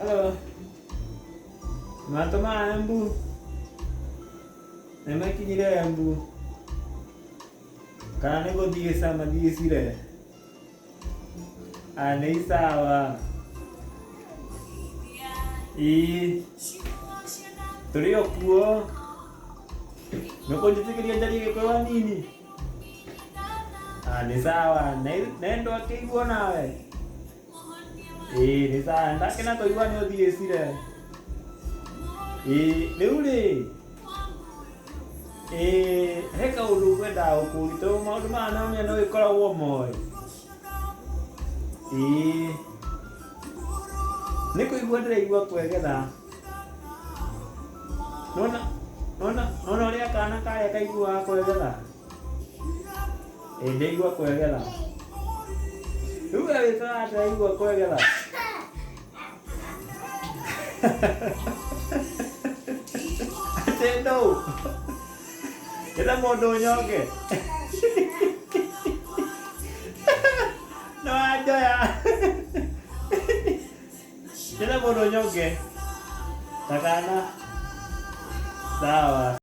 Halo. Matoma embu. Nemakinyire embu. Kana nĩgũthiĩ sama thiĩcire. Nĩ sawa. Tũrĩ o kuo. Nĩũkũnjĩtĩkĩria njarie Gĩkũyũ hanini? Nĩ sawa. Nendo akĩiguo nawe? Nĩ sawa. Ndakĩna kũigua nĩ ũthiĩcire. Rĩu rĩ, he kaũndũ ngwendaga gũkũria tondũ maũndũ maya namenya nĩ ũgĩkoragwo moĩ. Nĩ kũigua ndĩraigua kwegera. Nona ũrĩa kana karĩa kaiguaga kwegera? Ndĩraigua kwegera. Rĩu we wĩkaga atĩa waigua kwegera? Atĩ ndũ? Ĩta mũndũ nyonge. Nĩ wanjoya. Ĩta mũndũ nyonge. Ta kana. Sawa.